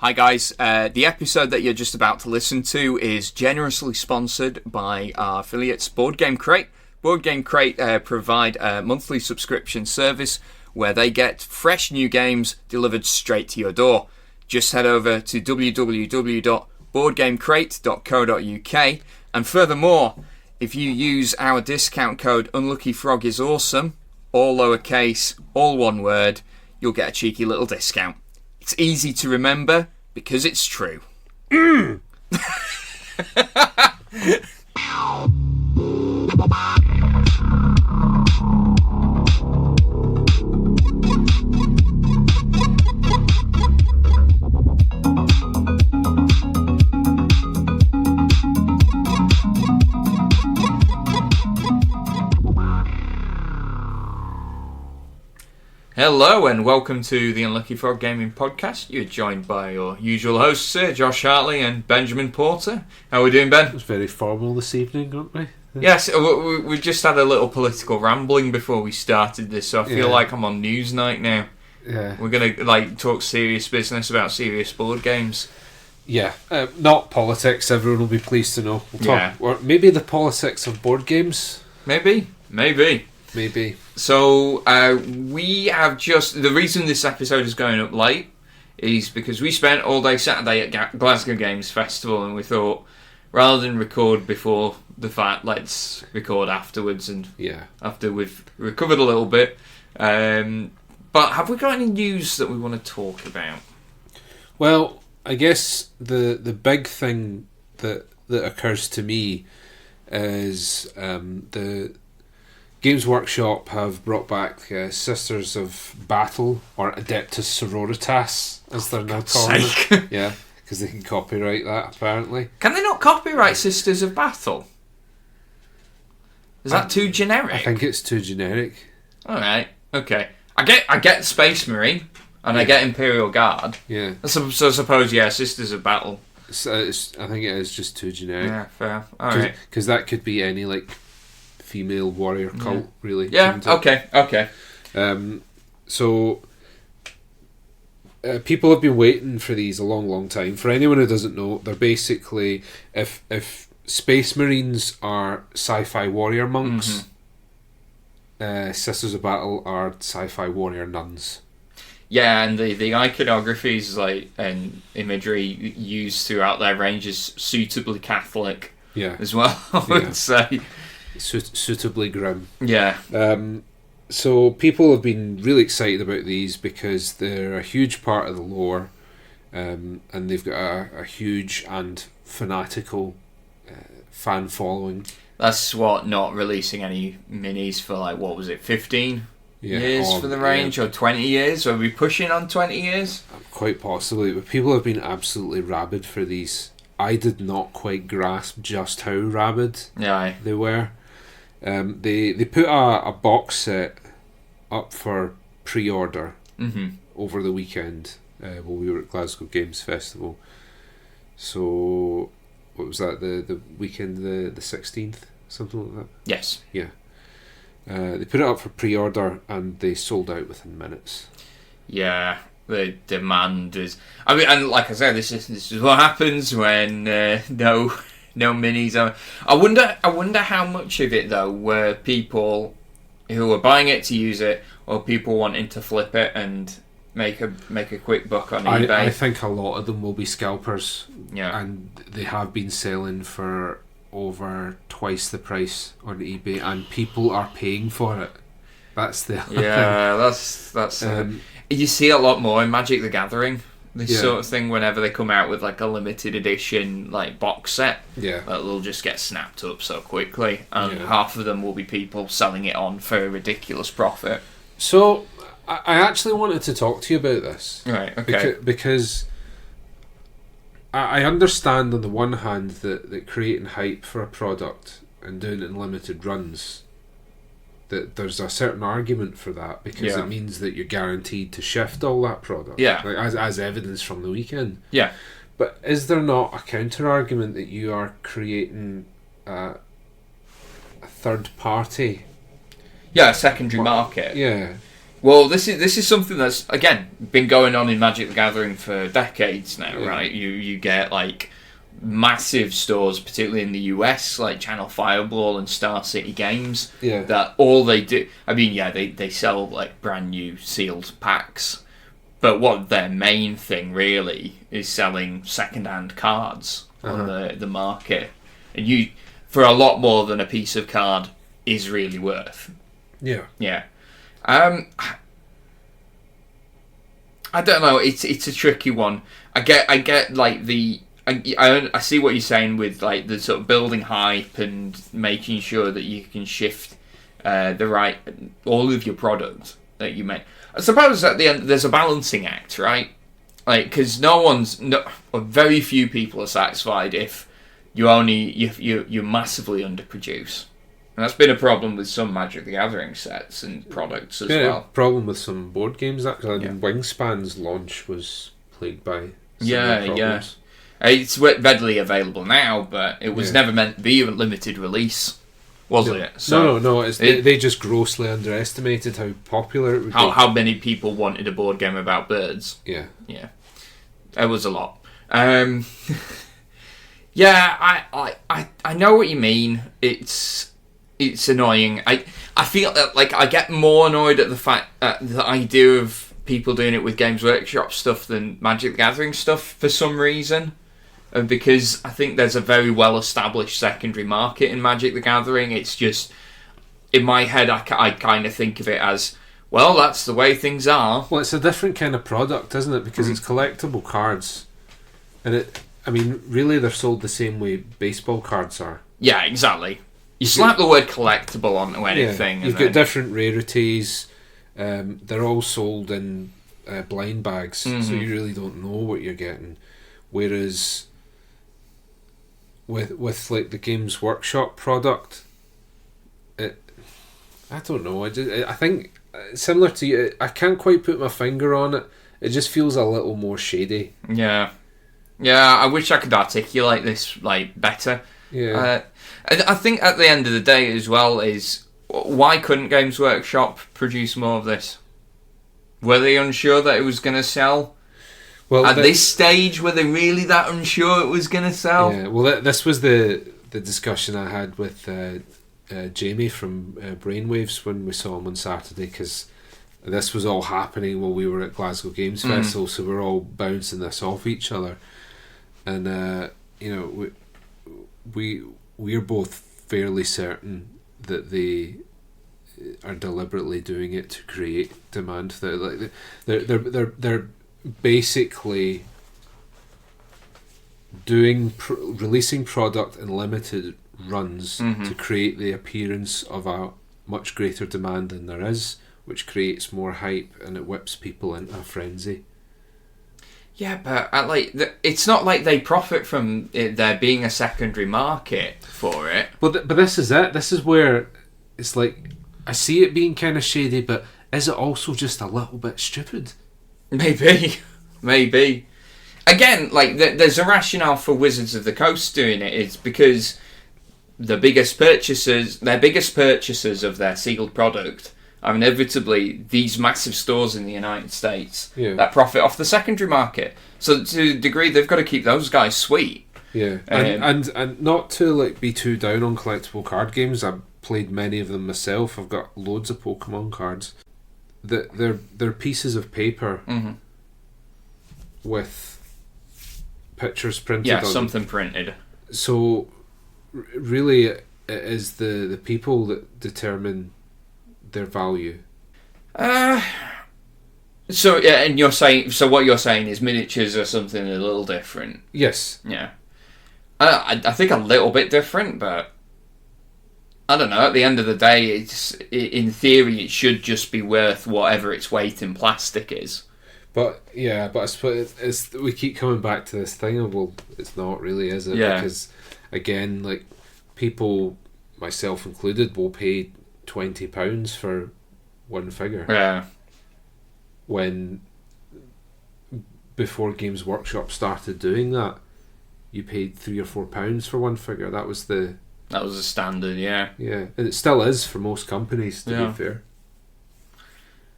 Hi guys, the episode that you're just about to listen to is generously sponsored by our affiliates Board Game Crate. Board Game Crate provide a monthly subscription service where they get fresh new games delivered straight to your door. Just head over to www.boardgamecrate.co.uk, and furthermore, if you use our discount code UnluckyFrogIsAwesome, all lowercase, all one word, you'll get a cheeky little discount. It's easy to remember because it's true. Hello and welcome to the Unlucky Frog Gaming Podcast. You're joined by your usual hosts, Sir Josh Hartley and Benjamin Porter. How are we doing, Ben? It was very formal this evening, aren't we? Yes, we just had a little political rambling before we started this, so I feel like I'm on Newsnight now. Yeah. We're going to talk serious business about serious board games. Yeah, not politics, everyone will be pleased to know. We'll talk, or maybe the politics of board games? Maybe. So, we have just... The reason this episode is going up late is because we spent all day Saturday at Glasgow Games Festival, and we thought, rather than record before the fact, let's record afterwards, and after we've recovered a little bit. But have we got any news that we want to talk about? Well, I guess the big thing that occurs to me is the Games Workshop have brought back Sisters of Battle, or Adeptus Sororitas, as they're now calling it. Yeah, because they can copyright that, apparently. Can they not copyright Sisters of Battle? Is that too generic? I think it's too generic. Alright, okay. I get Space Marine, and I get Imperial Guard. Yeah. So I suppose, Sisters of Battle. I think it is just too generic. Yeah, fair. Alright. Because that could be any, female warrior cult, really. Yeah, okay. So people have been waiting for these a long time. For anyone who doesn't know, they're basically, if Space Marines are sci-fi warrior monks, Sisters of Battle are sci-fi warrior nuns. Yeah, and the iconographies and imagery used throughout their range is suitably Catholic as well, I would say. Suitably grim. Yeah. So people have been really excited about these because they're a huge part of the lore, and they've got a huge and fanatical fan following. That's what, not releasing any minis for 15 years for the range, or 20 years? Are we pushing on 20 years? Quite possibly, but people have been absolutely rabid for these. I did not quite grasp just how rabid they were. They put a box set up for pre-order over the weekend while we were at Glasgow Games Festival. So, what was that, the weekend, the 16th? Something like that? Yes. Yeah. They put it up for pre-order and they sold out within minutes. Yeah. The demand is... I mean, and like I said, this is what happens when no minis are... I wonder how much of it, though, were people who were buying it to use it, or people wanting to flip it and make a quick buck on eBay. I think a lot of them will be scalpers. Yeah. And they have been selling for over twice the price on eBay, and people are paying for it. That's the other thing. That's you see a lot more in Magic the Gathering, this sort of thing, whenever they come out with a limited edition box set. Yeah. They'll just get snapped up so quickly, and half of them will be people selling it on for a ridiculous profit. So I actually wanted to talk to you about this. Right, okay. Because I understand on the one hand that creating hype for a product and doing it in limited runs, that there's a certain argument for that, because it means that you're guaranteed to shift all that product. Yeah. As evidence from the weekend. Yeah. But is there not a counter argument that you are creating a third party? Yeah, a secondary market. Yeah. Well, this is something that's again been going on in Magic the Gathering for decades now, right? You get like massive stores, particularly in the US, like Channel Fireball and Star City Games. Yeah. That all they do, I mean, they sell like brand new sealed packs, but what their main thing really is selling second-hand cards on the market, and you for a lot more than a piece of card is really worth. Yeah. Yeah. I don't know. It's a tricky one. I get like I see what you're saying with like the sort of building hype and making sure that you can shift all of your product that you make. I suppose at the end there's a balancing act, right? Like because very few people are satisfied if you massively underproduce. And that's been a problem with some Magic the Gathering sets and products as well. Problem with some board games actually. I mean, Wingspan's launch was plagued by similar problems. It's readily available now, but it was never meant to be a limited release, was it? So no. They just grossly underestimated how popular it would be. How many people wanted a board game about birds? Yeah. It was a lot. Yeah, I know what you mean. It's annoying. I feel like I get more annoyed at the idea of people doing it with Games Workshop stuff than Magic the Gathering stuff for some reason. Because I think there's a very well established secondary market in Magic the Gathering. It's just in my head I kind of think of it as, well, that's the way things are. Well, it's a different kind of product, isn't it? Because it's collectible cards, and really they're sold the same way baseball cards are. Yeah, exactly. You slap the word collectible onto anything. You've got different rarities. They're all sold in blind bags, so you really don't know what you're getting. Whereas with like the Games Workshop product, I don't know. I think similar to you, I can't quite put my finger on it. It just feels a little more shady. Yeah. I wish I could articulate this like better. Yeah. I think at the end of the day as well is, why couldn't Games Workshop produce more of this? Were they unsure that it was going to sell? Well, at this stage, were they really that unsure it was going to sell? Yeah, well, this was the discussion I had with Jamie from Brainwaves when we saw him on Saturday, because this was all happening while we were at Glasgow Games Festival, so we're all bouncing this off each other. And, we're both fairly certain that they are deliberately doing it to create demand. They're basically releasing product in limited runs to create the appearance of a much greater demand than there is, which creates more hype and it whips people into a frenzy. Yeah, but it's not like they profit from there being a secondary market for it. But this is it. This is where it's like, I see it being kind of shady, but is it also just a little bit stupid? Maybe. Again, like there's a rationale for Wizards of the Coast doing it. It's because their biggest purchasers of their sealed product are inevitably these massive stores in the United States that profit off the secondary market. So to a degree, they've got to keep those guys sweet. Yeah, and not to like be too down on collectible card games. I've played many of them myself. I've got loads of Pokemon cards. They're pieces of paper with pictures printed on something printed. So really it is the people that determine their value. So yeah, and what you're saying is miniatures are something a little different. Yes. Yeah. I think a little bit different, but I don't know. At the end of the day, in theory it should just be worth whatever its weight in plastic is. But I suppose we keep coming back to this thing of, well, it's not really, is it? Yeah. Because again, like people, myself included, will pay £20 for one figure. Yeah. When before Games Workshop started doing that, you paid £3 or £4 for one figure. That was the standard, yeah. Yeah, and it still is for most companies, to be fair.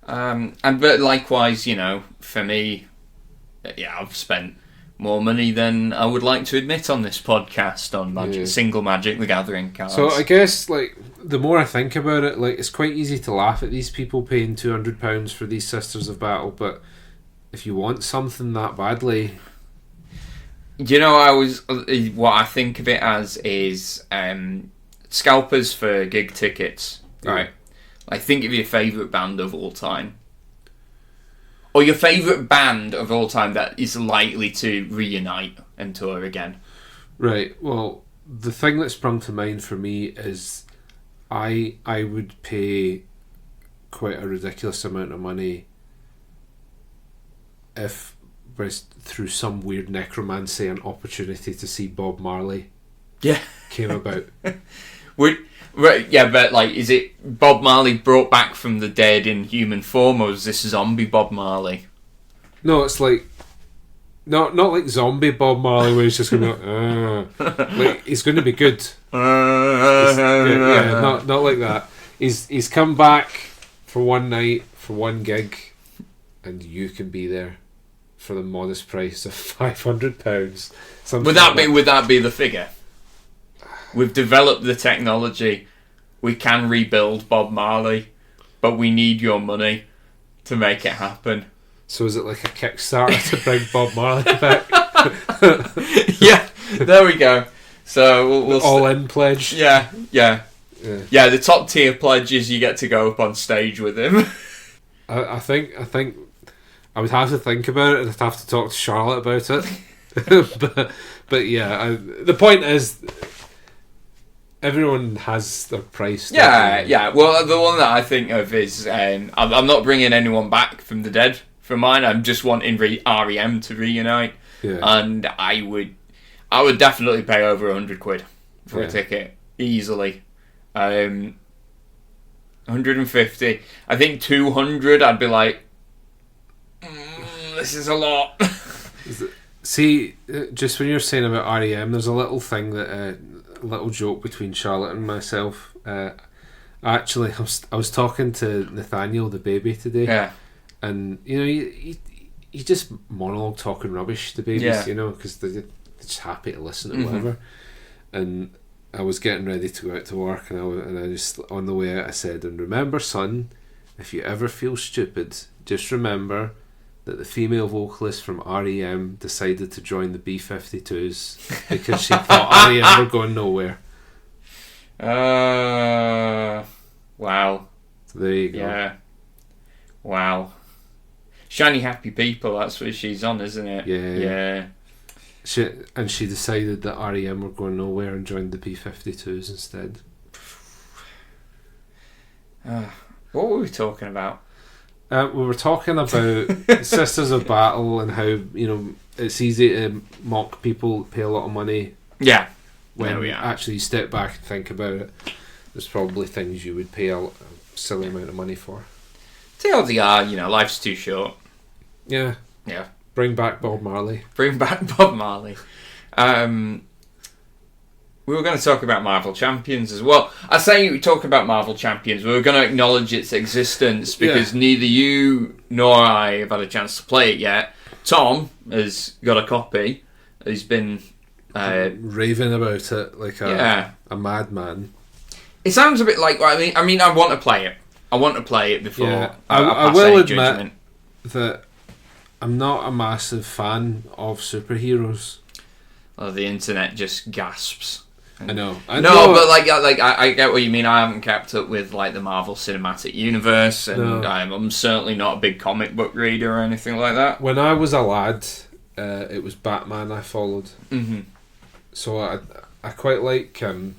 But likewise, for me, I've spent more money than I would like to admit on this podcast on single Magic the Gathering cards. So I guess, the more I think about it, it's quite easy to laugh at these people paying £200 for these Sisters of Battle, but if you want something that badly... what I think of it as is scalpers for gig tickets, right? Think of your favourite band of all time. Or your favourite band of all time that is likely to reunite and tour again. Right, well, the thing that sprung to mind for me is I would pay quite a ridiculous amount of money if through some weird necromancy an opportunity to see Bob Marley came about. Is it Bob Marley brought back from the dead in human form, or is this zombie Bob Marley? No, it's not like zombie Bob Marley where he's just going to go, he's going to be good. Not like that. He's come back for one night, for one gig, and you can be there for the modest price of £500. Would that be the figure? We've developed the technology. We can rebuild Bob Marley, but we need your money to make it happen. So is it like a Kickstarter to bring Bob Marley back? Yeah, there we go. So we'll all-in pledge. Yeah. The top tier pledge is you get to go up on stage with him. I think I would have to think about it, and I'd have to talk to Charlotte about it. but yeah, the point is, everyone has their price. Yeah. Well, the one that I think of is I'm not bringing anyone back from the dead for mine. I'm just wanting REM to reunite, and I would definitely pay over £100 for a ticket easily. 150. I think 200. I'd be like, this is a lot. See, just when you're saying about REM, there's a little thing that a little joke between Charlotte and myself. Actually, I was talking to Nathaniel, the baby, today, and you just monologue talking rubbish to babies, because they're just happy to listen to whatever. And I was getting ready to go out to work, and I just, on the way out, I said, and remember, son, if you ever feel stupid, just remember that the female vocalist from REM decided to join the B-52s because she thought REM were going nowhere. Wow. So there you go. Yeah. Wow. Shiny Happy People, that's what she's on, isn't it? Yeah. She decided that REM were going nowhere and joined the B-52s instead. What were we talking about? We were talking about Sisters of Battle and how it's easy to mock people, pay a lot of money. Yeah. When actually you step back and think about it, there's probably things you would pay a silly amount of money for. TLDR, life's too short. Yeah. Yeah. Bring back Bob Marley. We were going to talk about Marvel Champions as well. I say we talk about Marvel Champions. We were going to acknowledge its existence because neither you nor I have had a chance to play it yet. Tom has got a copy. He's been raving about it like a madman. It sounds a bit like I want to play it. I want to play it before I will admit that I'm not a massive fan of superheroes. Oh, the internet just gasps. I know. But I get what you mean. I haven't kept up with the Marvel Cinematic Universe, and I'm certainly not a big comic book reader or anything like that. When I was a lad, it was Batman I followed. Mm-hmm. So I quite like. I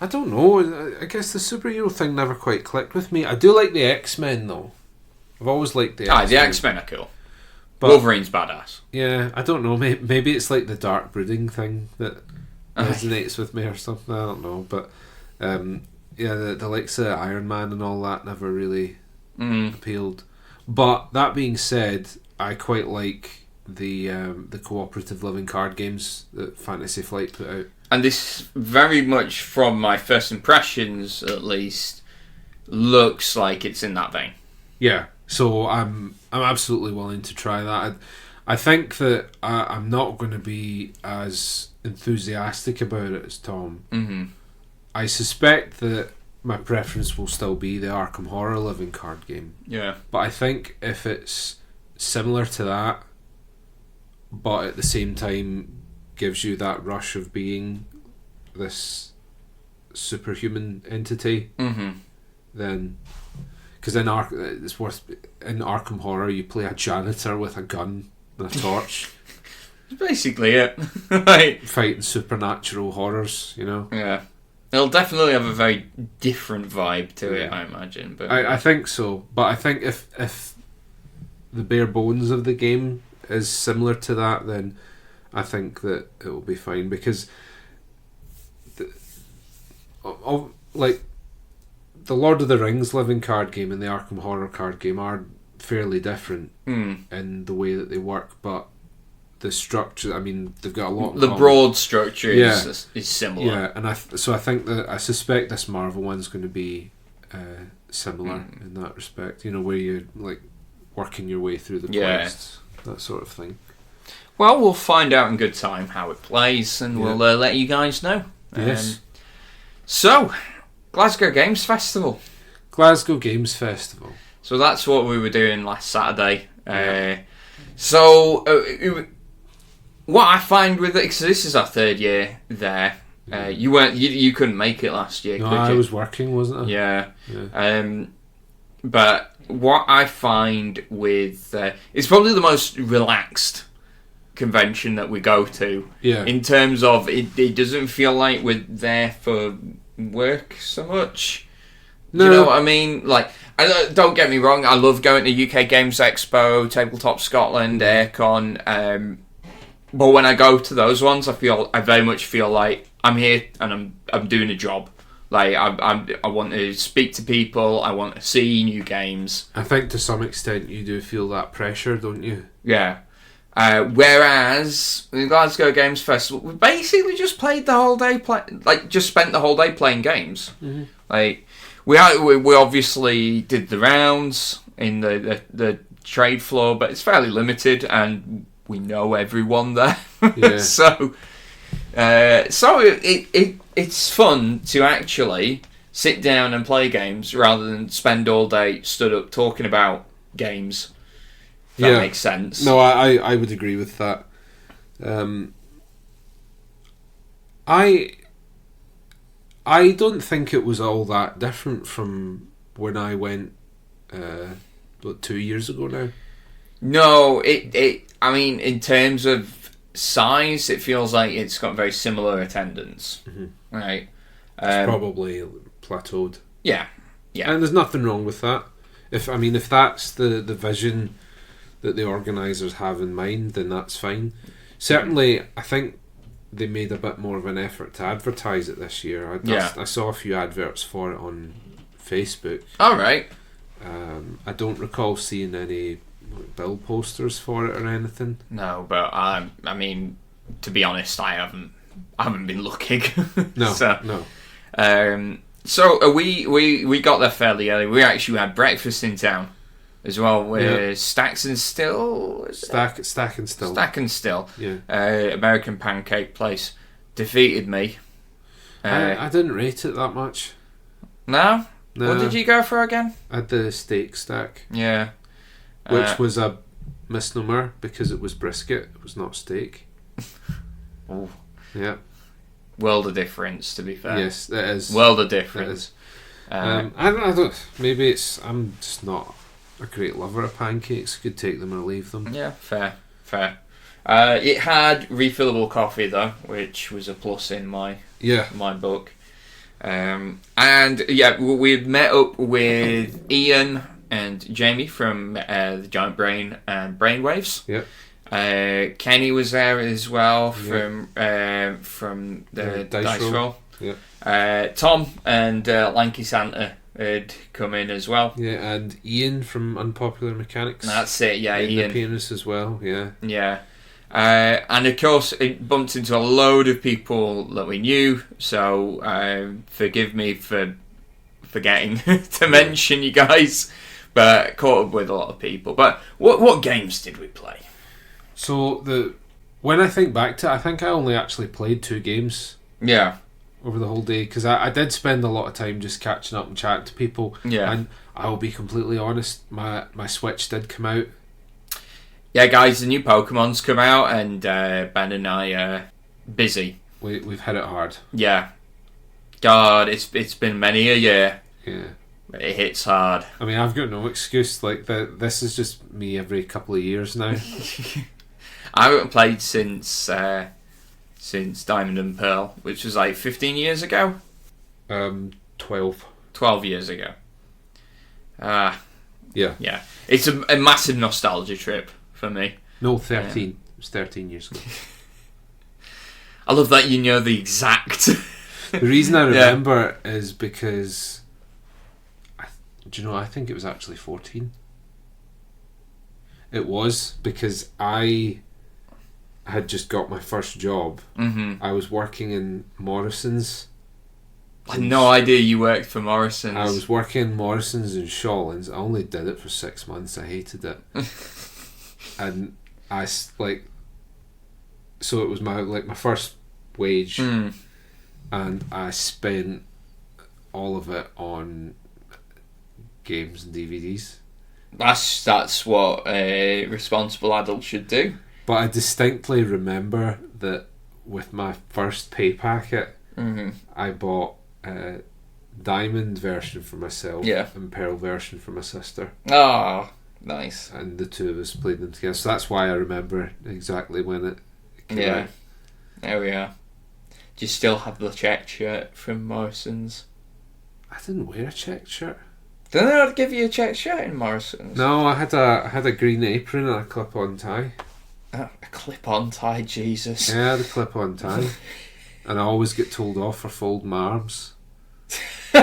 don't know. I guess the superhero thing never quite clicked with me. I do like the X-Men though. I've always liked the X-Men. The X-Men are cool. But Wolverine's badass. Yeah, I don't know. Maybe it's like the dark brooding thing that resonates with me or something. I don't know. But the likes of Iron Man and all that never really appealed. But that being said, I quite like the cooperative living card games that Fantasy Flight put out. And this, very much from my first impressions at least, looks like it's in that vein. Yeah. So I'm absolutely willing to try that. I think that I'm not going to be as enthusiastic about it as Tom. Mm-hmm. I suspect that my preference will still be the Arkham Horror living card game. Yeah. But I think if it's similar to that, but at the same time gives you that rush of being this superhuman entity, then... Because in Arkham Horror, you play a janitor with a gun and a torch. That's basically it. Right. Fighting supernatural horrors, you know? Yeah. It'll definitely have a very different vibe to it, I imagine. But I think so. But I think if the bare bones of the game is similar to that, then I think that it will be fine. Because the Lord of the Rings living card game and the Arkham Horror card game are fairly different in the way that they work, but the structure, I mean, they've got a lot. The broad structure is similar. Yeah, and I think that I suspect this Marvel one's going to be similar in that respect. You know, where you're like working your way through the quests, that sort of thing. Well, we'll find out in good time how it plays, and we'll let you guys know. Yes. So, Glasgow Games Festival. Glasgow Games Festival. So that's what we were doing last Saturday. What I find with it, because this is our third year there. You couldn't make it last year, No, could you? I was working, wasn't I? Yeah. But what I find with it's probably the most relaxed convention that we go to. Yeah. In terms of it doesn't feel like we're there for work so much. No. You know what I mean? Like, don't get me wrong, I love going to UK Games Expo, Tabletop Scotland, Aircon, but when I go to those ones, I very much feel like I'm here and I'm doing a job. Like, I want to speak to people, I want to see new games. I think to some extent you do feel that pressure, don't you? Yeah. Whereas the Glasgow Games Festival, we basically just played the whole day, just spent the whole day playing games. Mm-hmm. Like, we obviously did the rounds in the trade floor, but it's fairly limited, and we know everyone there. Yeah. So it's fun to actually sit down and play games rather than spend all day stood up talking about games. If that makes sense. No, I would agree with that. I don't think it was all that different from when I went 2 years ago now. No, I mean, in terms of size, it feels like it's got very similar attendance. Mm-hmm. Right. It's probably plateaued. Yeah. And there's nothing wrong with that. If that's the vision that the organisers have in mind, then that's fine. Certainly, I think they made a bit more of an effort to advertise it this year. I saw a few adverts for it on Facebook. All right. I don't recall seeing any bill posters for it or anything. No, but I mean, to be honest, I haven't been looking. No, no. So we got there fairly early. We actually had breakfast in town as well with Stack and Still. Stack and Still. Stack and Still. Yeah. American pancake place defeated me. I didn't rate it that much. No? What did you go for again? I had the steak stack. Yeah. Which was a misnomer because it was brisket. It was not steak. Oh. Yeah. World of difference, to be fair. Yes, it is. World of difference. I don't. Maybe I'm just not a great lover of pancakes. Could take them or leave them. Yeah, fair. It had refillable coffee though, which was a plus in my book. And we had met up with Ian and Jamie from the Giant Brain and Brainwaves. Yep. Kenny was there as well from the Dice Roll. Yep. Tom and Lanky Santa had come in as well. Yeah, and Ian from Unpopular Mechanics. That's it, yeah, Ian. The pianist as well, yeah. Yeah. And of course, it bumped into a load of people that we knew, so forgive me for forgetting to mention you guys. but caught up with a lot of people. But what games did we play? So when I think back to it, I think I only actually played 2 games. Yeah. Over the whole day, because I did spend a lot of time just catching up and chatting to people. Yeah. And I will be completely honest, my Switch did come out. Yeah, guys, the new Pokemon's come out, and Ben and I are busy. We've hit it hard. Yeah. God, it's been many a year. Yeah. It hits hard. I mean, I've got no excuse. Like, this is just me every couple of years now. I haven't played since Diamond and Pearl, which was like 15 years ago. 12. 12 years ago. Yeah. Yeah. It's a massive nostalgia trip for me. No, 13. It was 13 years ago. I love that you know the exact... The reason I remember is because... I think it was actually 14. It was, because I had just got my first job. Mm-hmm. I was working in Morrison's. I had no idea you worked for Morrison's. I was working in Morrison's in Shawlands. I only did it for 6 months. I hated it. And so it was my first wage, and I spent all of it on games and DVDs. That's what a responsible adult should do. But I distinctly remember that with my first pay packet, I bought a Diamond version for myself and Pearl version for my sister. Oh, nice. And the two of us played them together. So that's why I remember exactly when it came out. There we are. Do you still have the checked shirt from Morrison's? I didn't wear a checked shirt. Didn't they not give you a checked shirt in Morrison's? No, I had a green apron and a clip-on tie. Oh, a clip-on tie, Jesus. Yeah, I had a clip-on tie. And I always get told off for folding my arms. So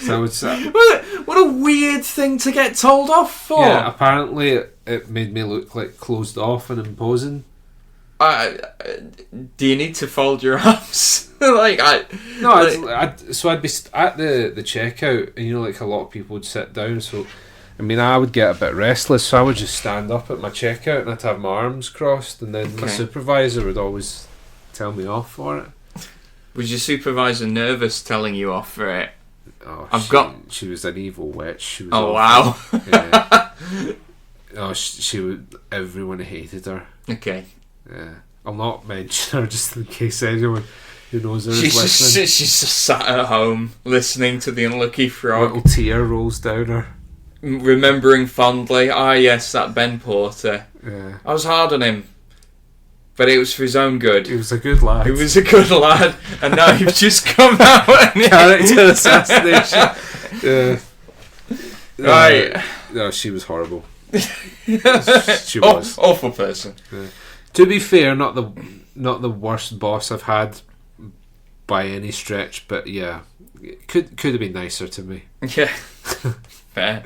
I would say... What a weird thing to get told off for. Yeah, apparently it made me look like closed off and imposing. Do you need to fold your arms? So I'd be at the checkout, and like a lot of people would sit down. So, I mean, I would get a bit restless, so I would just stand up at my checkout and I'd have my arms crossed, and then my supervisor would always tell me off for it. Was your supervisor nervous telling you off for it? Oh, she was an evil witch. She was awful. Wow. Yeah. Oh, she would. Everyone hated her. Okay. Yeah, I'll not mention her just in case anyone who knows her is listening. She's just sat at home listening to the Unlucky Frog. A little tear rolls down her. Remembering fondly, yes, that Ben Porter. Yeah. I was hard on him, but it was for his own good. He was a good lad. He was a good lad, and now you've just come out and character assassination. Yeah. Right. No, she was horrible. She was awful person. Yeah. To be fair, not the worst boss I've had by any stretch, but yeah, could have been nicer to me. Yeah, fair.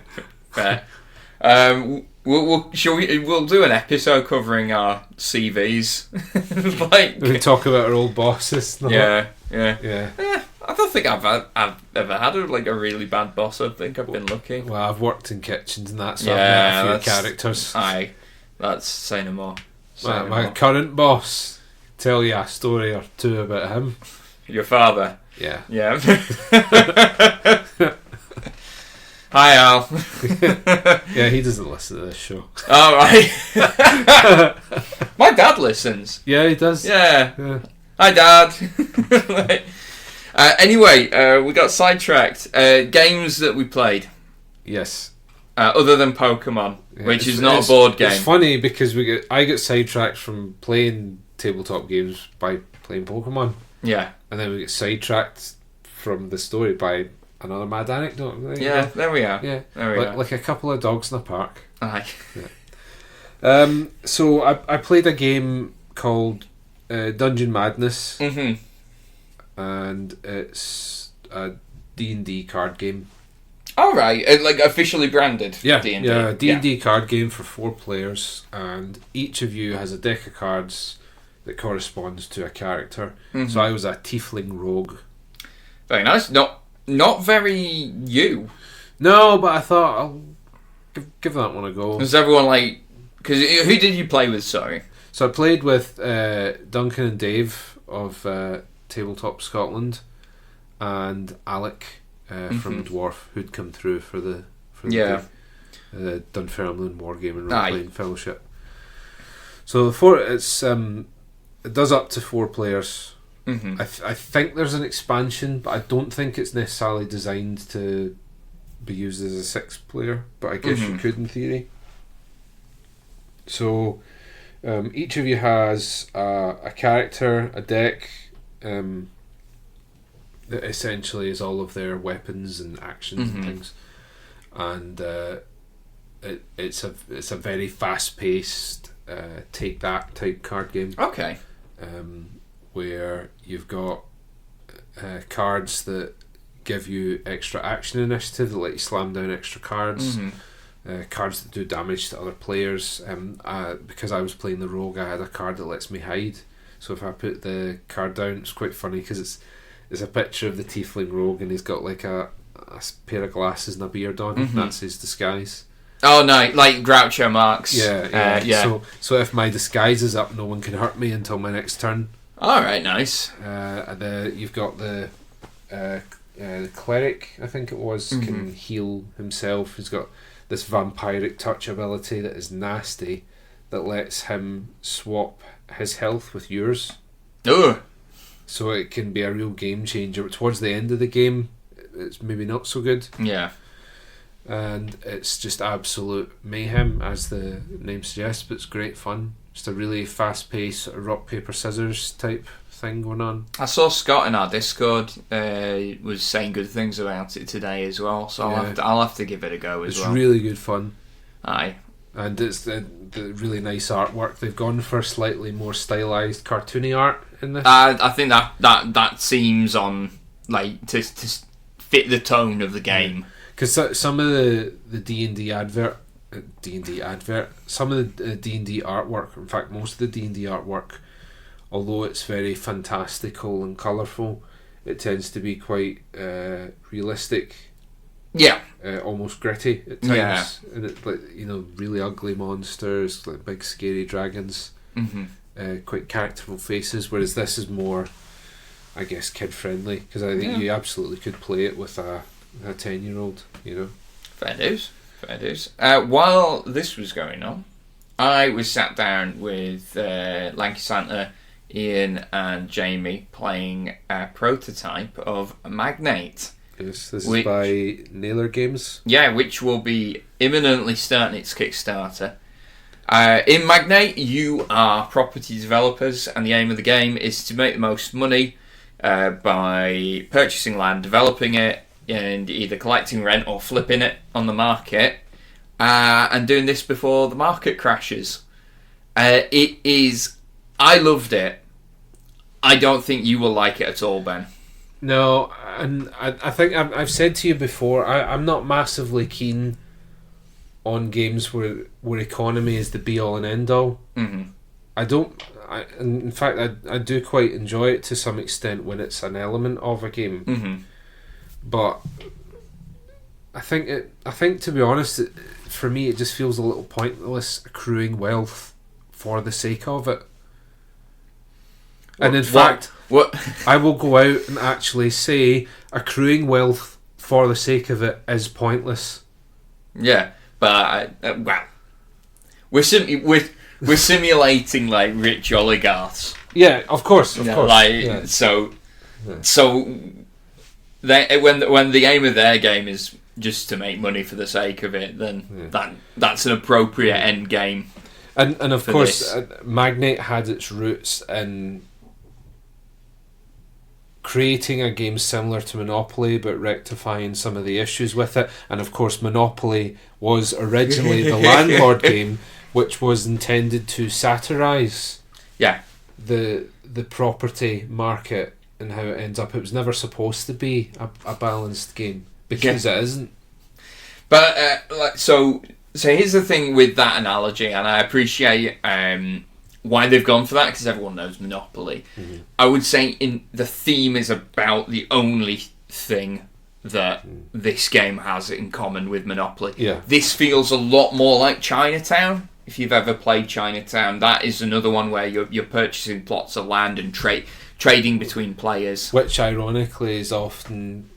We'll do an episode covering our CVs. We talk about our old bosses. Yeah. I don't think I've ever had a really bad boss. I think I've been lucky. Well, I've worked in kitchens and that, so I've met a few characters. Aye, that's say no more. My current boss, tell you a story or two about him. Your father? Yeah. Hi, Al. Yeah, he doesn't listen to this show. All right. My dad listens. Yeah, he does. Yeah. Hi, Dad. Anyway, we got sidetracked. Games that we played. Yes. Other than Pokemon, which is not a board game. It's funny because I get sidetracked from playing tabletop games by playing Pokemon. Yeah. And then we get sidetracked from the story by another mad anecdote. Yeah, there we are. Yeah. There we are. Like a couple of dogs in a park. Aye. Yeah. So I played a game called Dungeon Madness. Mm-hmm. And it's a D&D card game. All right, like officially branded. Yeah, D&D. Yeah, D&D card game for 4 players, and each of you has a deck of cards that corresponds to a character. Mm-hmm. So I was a tiefling rogue. Very nice. Not very you. No, but I thought I'll give that one a go. Was everyone like... Because who did you play with, sorry? So I played with Duncan and Dave of Tabletop Scotland and Alec from Dwarf, who'd come through for the Dunfermline Wargaming Role-Playing Fellowship. So it does up to 4 players. Mm-hmm. I think there's an expansion, but I don't think it's necessarily designed to be used as a 6th player, but I guess you could in theory. So each of you has a character, a deck that essentially is all of their weapons and actions and things, and it's a very fast paced take that type card game. Okay. Where you've got cards that give you extra action initiative that let you slam down extra cards. Cards that do damage to other players. Because I was playing the rogue, I had a card that lets me hide. So if I put the card down, it's quite funny because it's a picture of the tiefling rogue and he's got like a pair of glasses and a beard on. That's his disguise. Oh no, like Groucho Marx. Yeah. So if my disguise is up, no one can hurt me until my next turn. All right, nice. You've got the cleric, I think it was, can heal himself. He's got this vampiric touch ability that is nasty, that lets him swap his health with yours. Oh. So it can be a real game changer. But towards the end of the game, it's maybe not so good. Yeah. And it's just absolute mayhem, as the name suggests, but it's great fun. Just a really fast-paced rock, paper, scissors type thing going on. I saw Scott in our Discord was saying good things about it today as well, so I'll have to give it a go as well. It's really good fun. Aye. And it's the really nice artwork. They've gone for slightly more stylised, cartoony art in this. I think that seems on like to fit the tone of the game. Because some of the D&D advert, some of the D&D artwork, in fact most of the D&D artwork, although it's very fantastical and colourful, it tends to be quite realistic. Yeah. Almost gritty at times. Yeah. And it, like, really ugly monsters, like big scary dragons, quite characterful faces, whereas this is more, I guess, kid friendly, because I think you absolutely could play it with a 10-year-old, Fair dues. While this was going on, I was sat down with Lanky Santa, Ian and Jamie playing a prototype of Magnate. Yes, this is by Naylor Games. Yeah, which will be imminently starting its Kickstarter. In Magnate, you are property developers, and the aim of the game is to make the most money by purchasing land, developing it, and either collecting rent or flipping it on the market, and doing this before the market crashes. I loved it. I don't think you will like it at all, Ben. No, and I think I've said to you before, I'm not massively keen on games where economy is the be all and end all. In fact, I do quite enjoy it to some extent when it's an element of a game. But I think to be honest, for me, it just feels a little pointless accruing wealth for the sake of it. And in fact, I will go out and actually say accruing wealth for the sake of it is pointless. Yeah, but we're simulating like rich oligarchs. Yeah, of course. So when the aim of their game is just to make money for the sake of it, then that's an appropriate end game. And of course, Magnate had its roots in creating a game similar to Monopoly, but rectifying some of the issues with it. And of course, Monopoly was originally the landlord game, which was intended to satirise the property market and how it ends up. It was never supposed to be a balanced game, because it isn't. But so here's the thing with that analogy, and I appreciate why they've gone for that, because everyone knows Monopoly. I would say the theme is about the only thing that this game has in common with Monopoly. Yeah. This feels a lot more like Chinatown. If you've ever played Chinatown, that is another one where you're purchasing plots of land and trading between players. Which, ironically, is often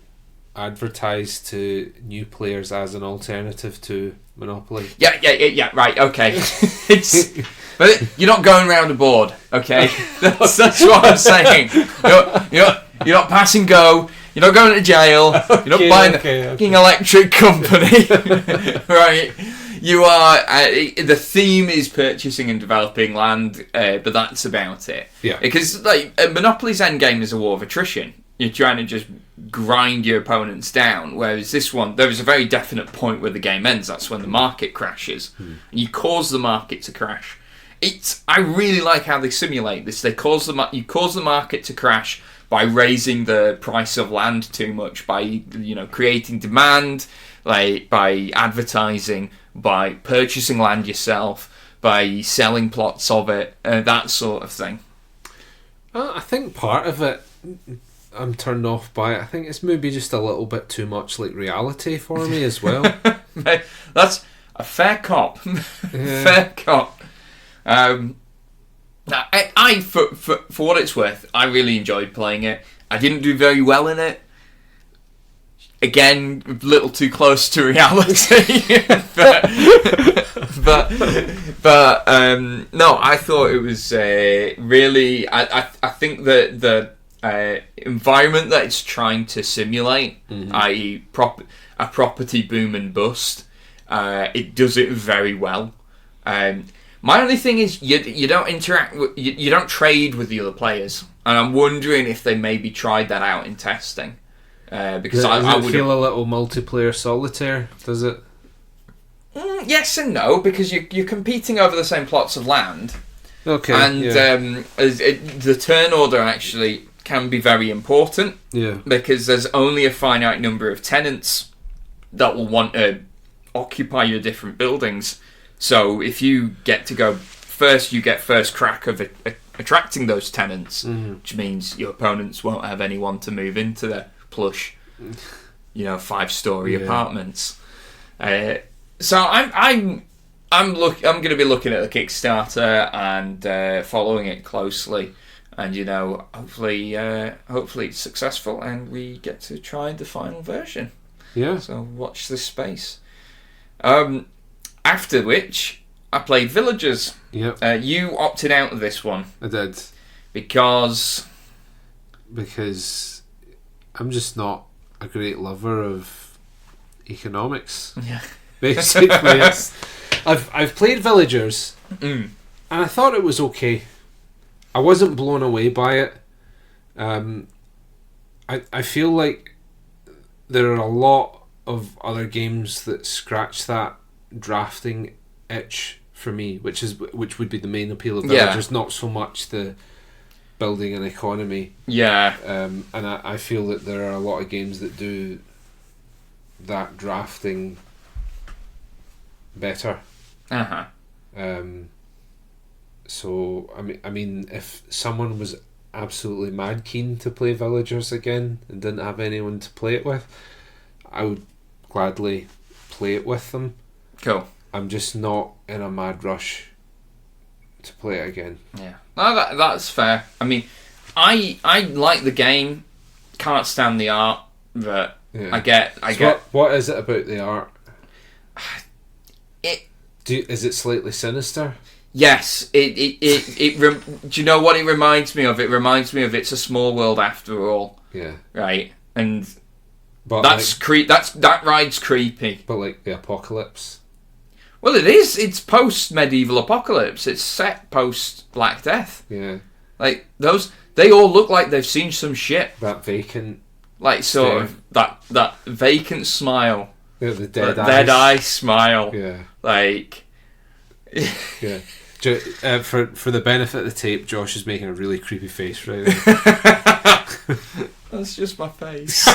advertised to new players as an alternative to Monopoly. Yeah, right, okay. But you're not going around a board, okay? That's what I'm saying. You're not passing go. You're not going to jail. You're not buying the fucking electric company. Right? You are... the theme is purchasing and developing land, but that's about it. Yeah. Because Monopoly's endgame is a war of attrition. You're trying to just grind your opponents down, whereas this one, there is a very definite point where the game ends. That's when the market crashes. And you cause the market to crash. I really like how they simulate this. You cause the market to crash by raising the price of land too much, by creating demand, like by advertising, by purchasing land yourself, by selling plots of it, that sort of thing. I think part of it, I'm turned off by it. I think it's maybe just a little bit too much like reality for me as well. That's a fair cop. Yeah. Fair cop. I for what it's worth, I really enjoyed playing it. I didn't do very well in it. Again, a little too close to reality. but no, I thought it was really. I think that the environment that it's trying to simulate, i.e., a property boom and bust, it does it very well. My only thing is you don't interact with, you don't trade with the other players, and I'm wondering if they maybe tried that out in testing. Because I would feel a little multiplayer solitaire, does it? Yes and no, because you're competing over the same plots of land. Okay. And the turn order actually can be very important. Yeah. Because there's only a finite number of tenants that will want to occupy your different buildings. So if you get to go first, you get first crack of attracting those tenants, which means your opponents won't have anyone to move into their plush, 5-story apartments. So I'm going to be looking at the Kickstarter and following it closely, and hopefully it's successful and we get to try the final version. Yeah. So watch this space. After which I played Villagers. Yep. You opted out of this one. I did. Because I'm just not a great lover of economics. Yeah. Basically, I've played Villagers, and I thought it was okay. I wasn't blown away by it. I feel like there are a lot of other games that scratch that drafting itch for me, which would be the main appeal of Villagers, not so much the building an economy. Yeah. And I feel that there are a lot of games that do that drafting better. So I mean, if someone was absolutely mad keen to play Villagers again and didn't have anyone to play it with, I would gladly play it with them. Cool. I'm just not in a mad rush to play it again. Yeah, no, that's fair. I mean, I like the game, can't stand the art, but I get. What is it about the art? Is it slightly sinister? Yes, do you know what it reminds me of? It reminds me of It's a Small World After All. Yeah. Right, and but that ride's creepy. But like the apocalypse. Well, it is. It's post-medieval apocalypse. It's set post-Black Death. Yeah. Like, they all look like they've seen some shit. That vacant... Like, sort of, that vacant smile. Yeah, the dead eye smile. Yeah. Like... yeah. For the benefit of the tape, Josh is making a really creepy face right now. That's just my face.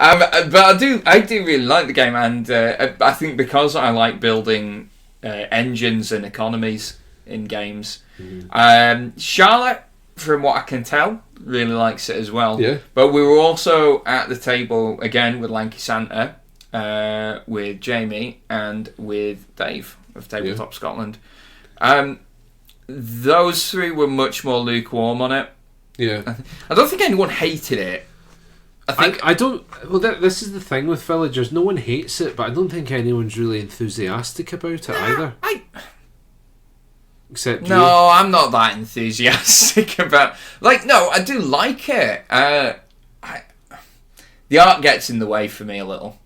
But I do really like the game, and I think because I like building engines and economies in games. Charlotte, from what I can tell, really likes it as well. Yeah. But we were also at the table again with Lanky Santa, with Jamie, and with Dave of Tabletop Scotland. Those three were much more lukewarm on it. Yeah. I don't think anyone hated it. I don't. Well, this is the thing with Villagers. No one hates it, but I don't think anyone's really enthusiastic about it either. Except you. No, I'm not that enthusiastic about. No, I do like it. The art gets in the way for me a little.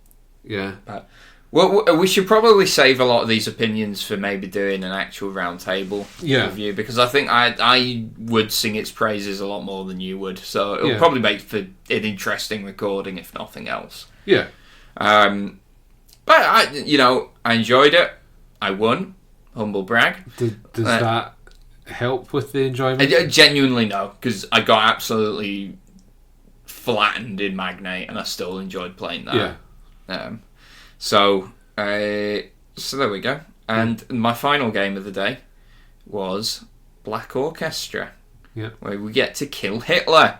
Yeah. Well, we should probably save a lot of these opinions for maybe doing an actual round table review, because I think I would sing its praises a lot more than you would. So it'll probably make for an interesting recording, if nothing else. Yeah. But I enjoyed it. I won. Humble brag. Does that help with the enjoyment? I genuinely no, because I got absolutely flattened in Magnate, and I still enjoyed playing that. Yeah. So there we go. And my final game of the day was Black Orchestra, where we get to kill Hitler.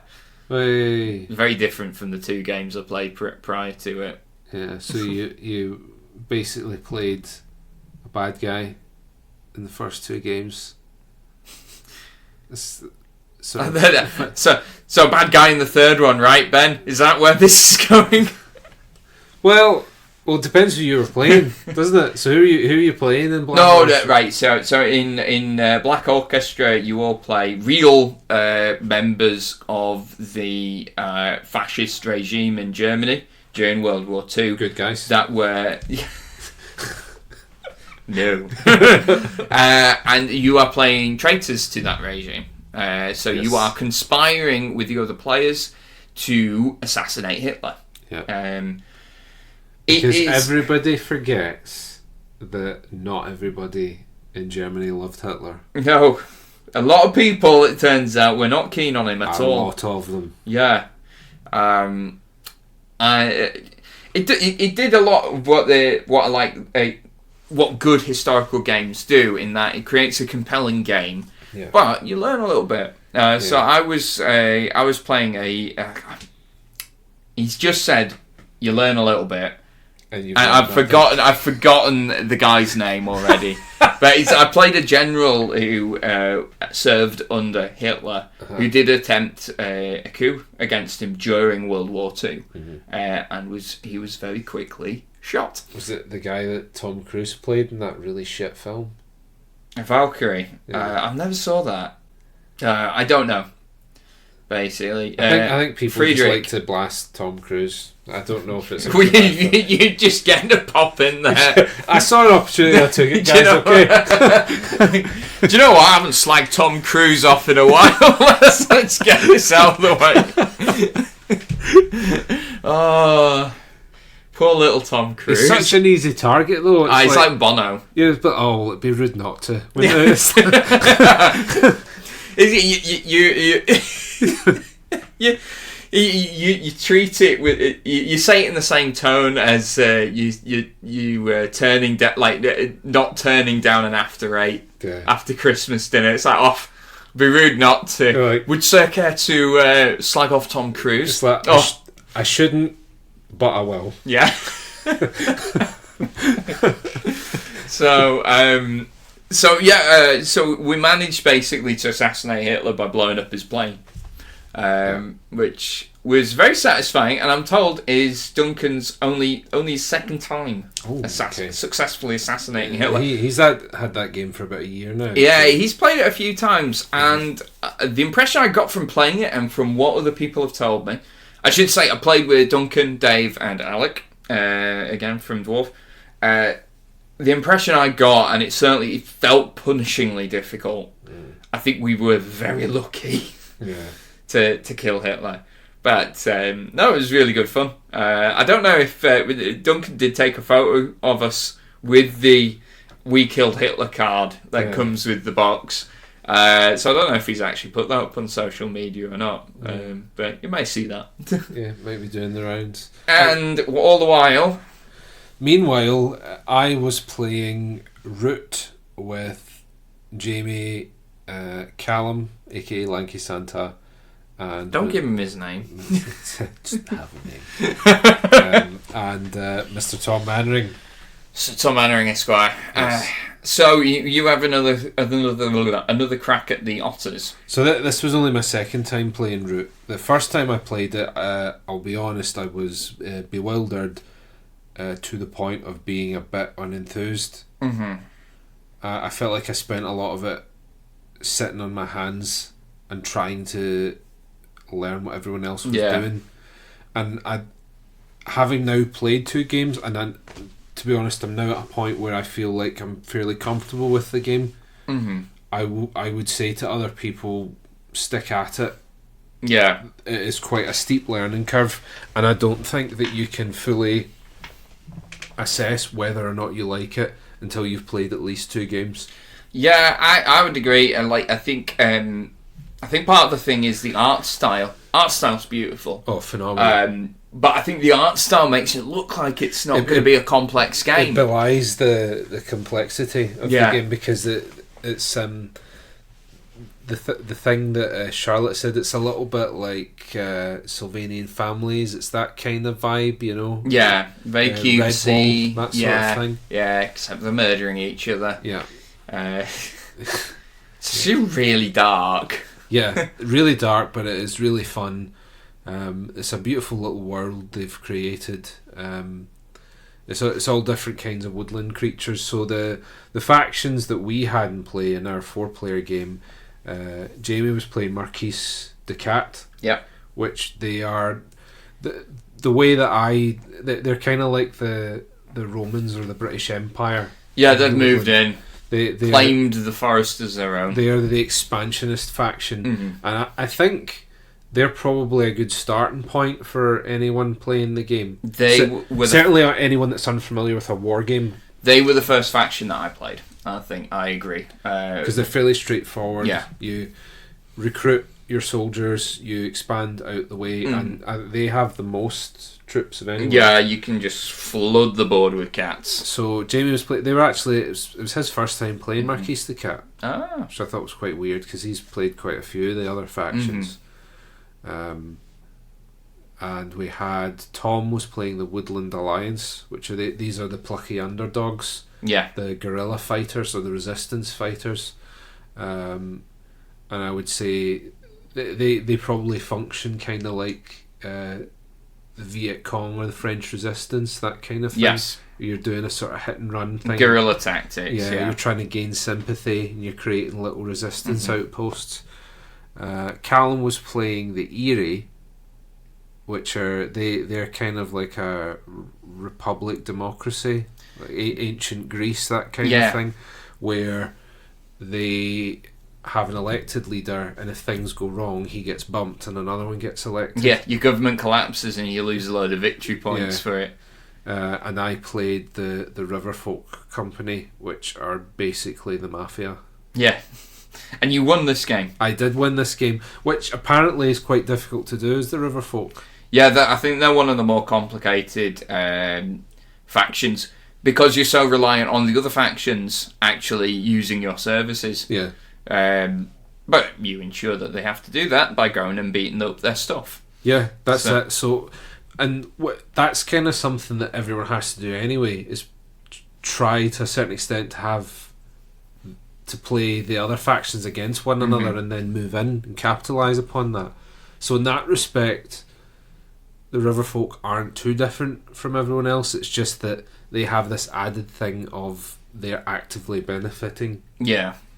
Hey. Very different from the two games I played prior to it. Yeah, so you basically played a bad guy in the first two games. So bad guy in the third one, right, Ben? Is that where this is going? Well, it depends who you were playing, doesn't it? So who are you playing in Black Orchestra? Right. So in Black Orchestra, you all play real members of the fascist regime in Germany during World War II. Good guys. That were no, and you are playing traitors to that regime. You are conspiring with the other players to assassinate Hitler. Yeah. Because everybody forgets that not everybody in Germany loved Hitler. No. A lot of people, it turns out, were not keen on him at all. A lot of them. Yeah. It did a lot of what good historical games do, in that it creates a compelling game, but you learn a little bit. So I was playing he's just said you learn a little bit. And I've forgotten the guy's name already. But I played a general who served under Hitler, who did attempt a coup against him during World War II, and he was very quickly shot. Was it the guy that Tom Cruise played in that really shit film? Valkyrie. I never saw that. I don't know. Basically, I think people just like to blast Tom Cruise. I don't know if it's. You just getting to pop in there. I saw an opportunity. I took it, guys. Okay. Do you know what? I haven't slagged Tom Cruise off in a while. Let's get this out of the way. Oh, poor little Tom Cruise. He's such an easy target, though. It's like Bono. Yeah, but it'd be rude not to. You treat it with you say it in the same tone as you turning not turning down an after 8 after Christmas dinner. It's like be rude not to. Right. Would Sir care to slag off Tom Cruise? Just like, I shouldn't, but I will. Yeah. So we managed basically to assassinate Hitler by blowing up his plane, which was very satisfying, and I'm told is Duncan's only second time successfully assassinating Hitler. He's had that game for about a year now. Yeah, he's played it a few times, and the impression I got from playing it and from what other people have told me, I should say I played with Duncan, Dave, and Alec, again from Dwarf. The impression I got, and it felt punishingly difficult. I think we were very lucky to kill Hitler. But no, it was really good fun. I don't know if Duncan did take a photo of us with the "We Killed Hitler" card that comes with the box. So I don't know if he's actually put that up on social media or not. But you may see that. Yeah, might be doing the rounds. And all the while... Meanwhile, I was playing Root with Jamie, Callum, aka Lanky Santa, And don't give him his name. Just have a name. And Mr. Tom Mannering. So Tom Mannering, Esquire. Yes. So you have another crack at the Otters. So this was only my second time playing Root. The first time I played it, I'll be honest, I was bewildered to the point of being a bit unenthused. Mm-hmm. I felt like I spent a lot of it sitting on my hands and trying to learn what everyone else was doing. And having now played 2 games, and then, to be honest, I'm now at a point where I feel like I'm fairly comfortable with the game. Mm-hmm. I would say to other people, stick at it. Yeah. It is quite a steep learning curve, and I don't think that you can fully assess whether or not you like it until you've played at least 2 games. Yeah, I would agree, and I think part of the thing is the art style. Art style's beautiful. Oh, phenomenal. But I think the art style makes it look like it's not going to be a complex game. It belies the complexity of the game, because it's the thing that Charlotte said, it's a little bit like Sylvanian Families. It's that kind of vibe, you know. Yeah, very cutesy. That sort of thing. Yeah, except they're murdering each other. Yeah. It's really dark. Yeah, really dark, but it is really fun. It's a beautiful little world they've created. It's all different kinds of woodland creatures. So the factions that we had in play in our 4-player game, Jamie was playing Marquise de Cat. Yeah. Which they are the way that they're kind of like the Romans or the British Empire. Yeah, they've moved in. They claimed the forest as their own. They are the expansionist faction, and I think they're probably a good starting point for anyone playing the game. Certainly anyone that's unfamiliar with a war game. They were the first faction that I played. I agree. Because they're fairly straightforward. Yeah. You recruit your soldiers, you expand out the way, and they have the most troops of anyone. Yeah, you can just flood the board with cats. So Jamie was playing. They were actually. It was his first time playing Marquise the Cat. Ah. Which I thought was quite weird, because he's played quite a few of the other factions. And we had Tom was playing the Woodland Alliance, which are these are the plucky underdogs. Yeah. The guerrilla fighters or the resistance fighters. And I would say they probably function kind of like the Viet Cong or the French Resistance, that kind of thing. Yes. You're doing a sort of hit and run thing. Guerrilla tactics. Yeah, you're trying to gain sympathy and you're creating little resistance outposts. Callum was playing the Erie, which are they're kind of like a republic democracy, like ancient Greece, that kind of thing, where they have an elected leader, and if things go wrong, he gets bumped and another one gets elected. Yeah, your government collapses and you lose a load of victory points for it. And I played the Riverfolk Company, which are basically the mafia. Yeah. And you won this game. I did win this game, which apparently is quite difficult to do as the Riverfolk. Yeah, I think they're one of the more complicated factions, because you're so reliant on the other factions actually using your services. Yeah. But you ensure that they have to do that by going and beating up their stuff. Yeah, that's it. So, and that's kind of something that everyone has to do anyway, is try to a certain extent to play the other factions against one another and then move in and capitalise upon that. So in that respect, the Riverfolk aren't too different from everyone else. It's just that they have this added thing of they're actively benefiting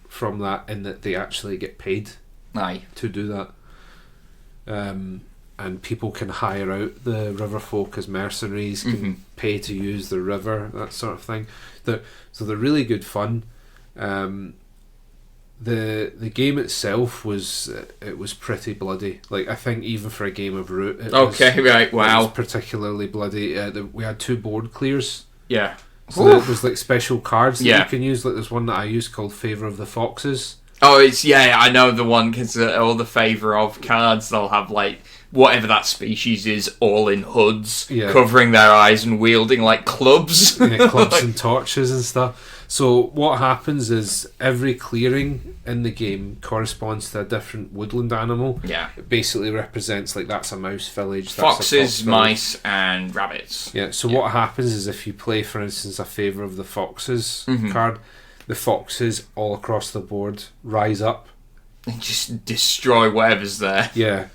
from that, in that they actually get paid to do that. And people can hire out the Riverfolk as mercenaries, can pay to use the river, that sort of thing. So they're really good fun. The game itself was pretty bloody. Like, I think even for a game of Root, it was particularly bloody. We had 2 board clears. Yeah. So there's like special cards that you can use. Like, there's one that I used called Favour of the Foxes. Oh, I know the one, because all the Favour of cards, they'll have like whatever that species is, all in hoods, covering their eyes and wielding like clubs. Yeah, clubs and torches and stuff. So what happens is every clearing in the game corresponds to a different woodland animal. Yeah. It basically represents, like, that's a mouse village. Foxes, mice, and rabbits. Yeah, so what happens is if you play, for instance, a favour of the foxes card, the foxes all across the board rise up. And just destroy whatever's there. Yeah.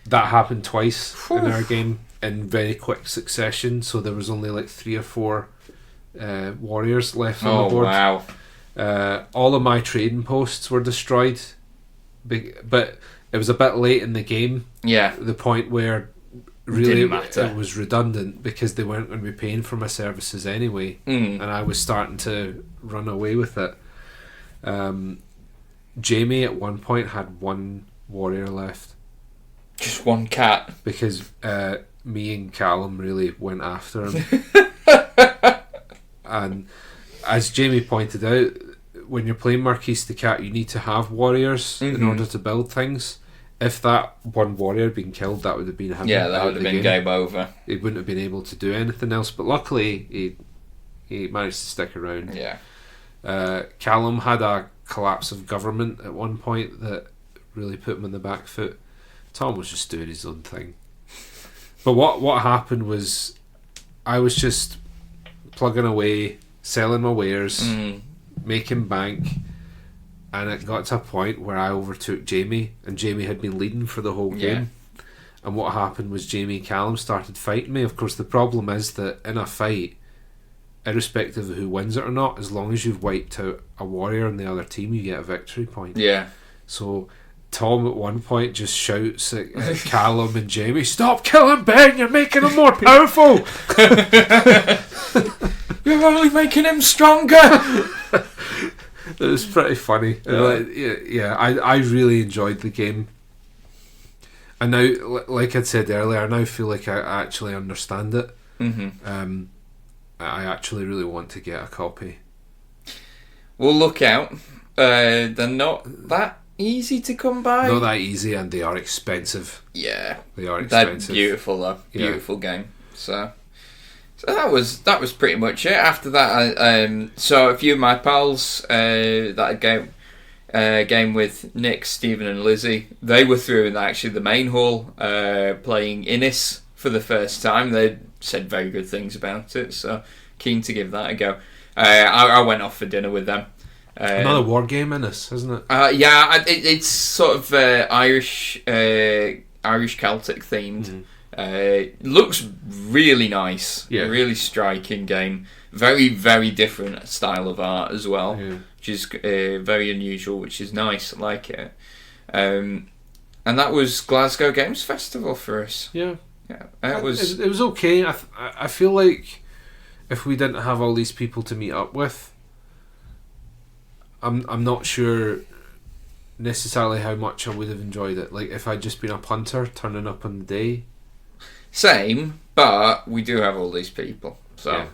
That happened twice in our game in very quick succession, so there was only like 3 or 4 warriors left on the board. Oh, wow. All of my trading posts were destroyed, but it was a bit late in the game. Yeah. The point where really it was redundant because they weren't going to be paying for my services anyway, and I was starting to run away with it. Jamie at one point had 1 warrior left. Just 1 cat. Because me and Callum really went after him. And as Jamie pointed out, when you're playing Marquise the Cat, you need to have warriors in order to build things. If that 1 warrior had been killed, that would have been him. Yeah, that would have been game over. He wouldn't have been able to do anything else. But luckily, he managed to stick around. Yeah. Callum had a collapse of government at one point that really put him on the back foot. Tom was just doing his own thing. But what happened was I was just plugging away, selling my wares, making bank, and it got to a point where I overtook Jamie, and Jamie had been leading for the whole game. And what happened was Jamie and Callum started fighting me. Of course, the problem is that in a fight, irrespective of who wins it or not, as long as you've wiped out a warrior on the other team, you get a victory point. Yeah. So Tom at one point just shouts at Callum and Jamie, "Stop killing Ben, you're making him more powerful." You're only making him stronger. It was pretty funny. I really enjoyed the game. And now, like I said earlier, I now feel like I actually understand it. I actually really want to get a copy. Well, look out. They're not that easy to come by. Not that easy, and they are expensive. Yeah, they are expensive. They're beautiful though. Beautiful game. So that was pretty much it. After that, so a few of my pals that game with Nick, Stephen, and Lizzie. They were through in actually the main hall playing Innis for the first time. They said very good things about it, so keen to give that a go. I went off for dinner with them. Another war game in this, isn't it? It's sort of Irish Celtic themed. Looks really nice. Really striking game. Very, very different style of art as well, which is very unusual, which is nice. I like it. And that was Glasgow Games Festival for us. Yeah. It was okay. I feel like if we didn't have all these people to meet up with, I'm not sure necessarily how much I would have enjoyed it. Like if I'd just been a punter turning up on the day. Same, but we do have all these people, so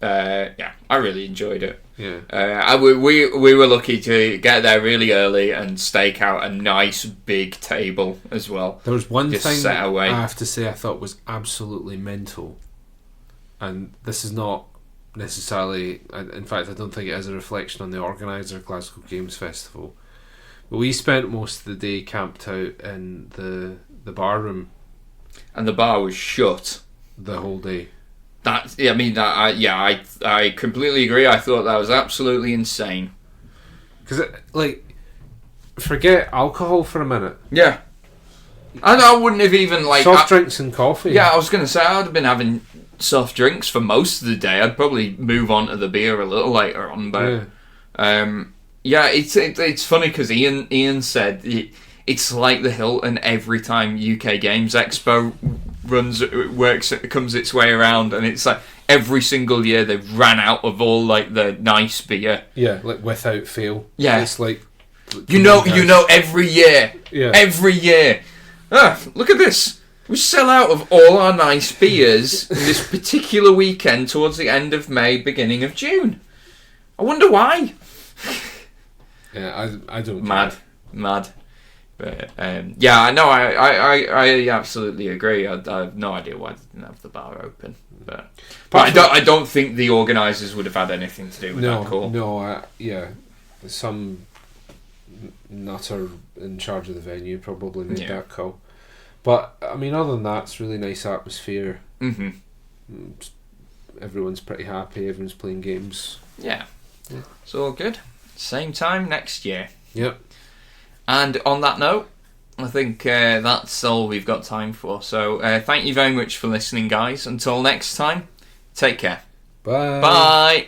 I really enjoyed it. We were lucky to get there really early and stake out a nice big table as well. There was one thing I have to say I thought was absolutely mental, and this is not necessarily, in fact I don't think it is a reflection on the organiser of Glasgow Games Festival, but we spent most of the day camped out in the bar room, and the bar was shut the whole day. I completely agree. I thought that was absolutely insane. Because, forget alcohol for a minute. Yeah. I wouldn't have even, soft drinks and coffee. Yeah, I was going to say, I'd have been having soft drinks for most of the day. I'd probably move on to the beer a little later on, but... it's funny because Ian said it's like the Hilton every time UK Games Expo comes its way around, and it's like every single year they've ran out of all the nice beer. Yeah, without fail. Yeah, it's like you know every year. Yeah, every year. Look at this. We sell out of all our nice beers this particular weekend towards the end of May, beginning of June. I wonder why. Yeah, I don't. Mad. But yeah, no, I absolutely agree. I have no idea why they didn't have the bar open, but I don't think the organisers would have had anything to do with that call. No, yeah, some nutter in charge of the venue probably made that call. But I mean, other than that, it's really nice atmosphere. Mm-hmm. Everyone's pretty happy. Everyone's playing games. Yeah, it's all good. Same time next year. Yep. And on that note, I think that's all we've got time for. So thank you very much for listening, guys. Until next time, take care. Bye. Bye.